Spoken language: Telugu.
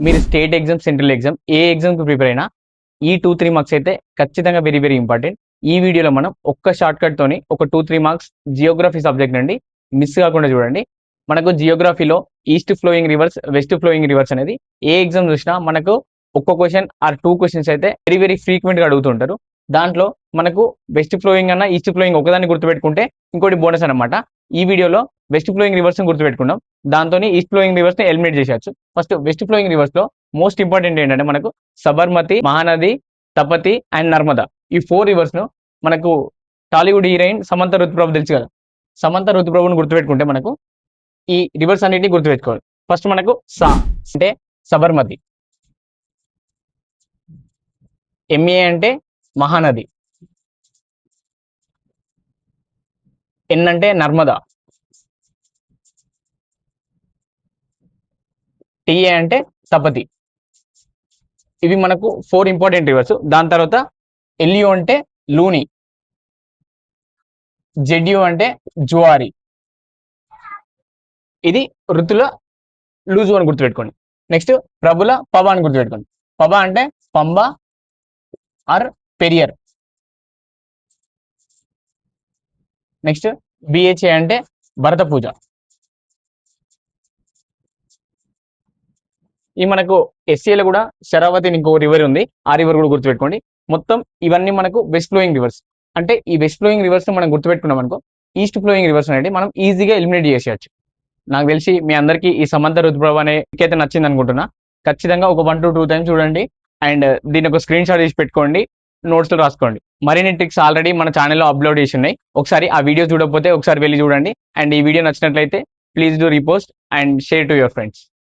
మీరు స్టేట్ ఎగ్జామ్, సెంట్రల్ ఎగ్జామ్ ఏ ఎగ్జామ్కి ప్రిపేర్ అయినా ఈ 2-3 మార్క్స్ అయితే ఖచ్చితంగా వెరీ వెరీ ఇంపార్టెంట్. ఈ వీడియోలో మనం ఒక్క షార్ట్ కట్ తోని ఒక 2-3 మార్క్స్ జియోగ్రఫీ సబ్జెక్ట్ నుండి మిస్ కాకుండా చూడండి. మనకు జియోగ్రఫీలో east flowing rivers, west flowing rivers అనేది ఏ ఎగ్జామ్ చూసినా మనకు ఒక్క క్వశ్చన్ ఆర్ 2 క్వశ్చన్స్ అయితే వెరీ వెరీ ఫ్రీక్వెంట్ గా అడుగుతుంటారు. దాంట్లో మనకు వెస్ట్ ఫ్లోయింగ్ అన్న ఈస్ట్ ఫ్లోయింగ్ ఒకదాన్ని గుర్తుపెట్టుకుంటే ఇంకోటి బోనస్ అనమాట. ఈ వీడియోలో వెస్ట్ ఫ్లోయింగ్ రివర్స్ గుర్తుపెట్టుకున్నాం, దాంతో ఈస్ట్ ఫ్లోయింగ్ రివర్స్ ని ఎలిమినేట్ చేసేయచ్చు. ఫస్ట్ వెస్ట్ ఫ్లోయింగ్ రివర్స్ లో మోస్ట్ ఇంపార్టెంట్ ఏంటంటే మనకు సబర్మతి, మహానది, తపతి అండ్ నర్మదా, ఈ 4 రివర్స్ ను మనకు టాలీవుడ్ హీరోయిన్ సమంత రుతుప్రభు తెలుసు కదా, సమంత రుతుప్రభుని గుర్తుపెట్టుకుంటే మనకు ఈ రివర్స్ అన్నిటిని గుర్తుపెట్టుకోవాలి. ఫస్ట్ మనకు సా అంటే సబర్మతి, ఎంఏ అంటే మహానది, ఎన్ అంటే నర్మదా, టిఏ అంటే తపతి. ఇవి మనకు 4 ఇంపార్టెంట్ రివర్స్. దాని తర్వాత ఎల్యు అంటే లూని, జెడ్యు అంటే జువారి. ఇది ఋతుల లూజు అని గుర్తుపెట్టుకోండి. నెక్స్ట్ ప్రభుల పబ అని గుర్తుపెట్టుకోండి. పబ అంటే పంబ ఆర్ పెరియర్. నెక్స్ట్ బిహెచ్ఏ అంటే భరత పూజ. ఈ మనకు ఎస్సీలో కూడా శరావతి ఇంకో రివర్ ఉంది, ఆ రివర్ కూడా గుర్తుపెట్టుకోండి. మొత్తం ఇవన్నీ మనకు వెస్ట్ ఫ్లోయింగ్ రివర్స్. అంటే ఈ వెస్ట్ ఫ్లోయింగ్ రివర్స్ మనం గుర్తుపెట్టుకున్నాం అనుకో, ఈస్ట్ ఫ్లోయింగ్ రివర్స్ అనేది మనం ఈజీగా ఎలిమినేట్ చేసేయచ్చు. నాకు తెలిసి మీ అందరికీ ఈ సమంత రుతుప్రభ అనే అయితే నచ్చింది అనుకుంటున్నా. ఖచ్చితంగా ఒక 1 to 2 టైమ్స్ చూడండి అండ్ దీని ఒక స్క్రీన్ షాట్ తీసి పెట్టుకోండి, నోట్స్ లో రాసుకోండి. మరిన్ని ట్రిక్స్ ఆల్రెడీ మన ఛానల్లో అప్లోడ్ చేసి ఉన్నాయి, ఒకసారి ఆ వీడియో చూడకపోతే ఒకసారి వెళ్ళి చూడండి. అండ్ ఈ వీడియో నచ్చినట్లయితే please do repost and share to your friends.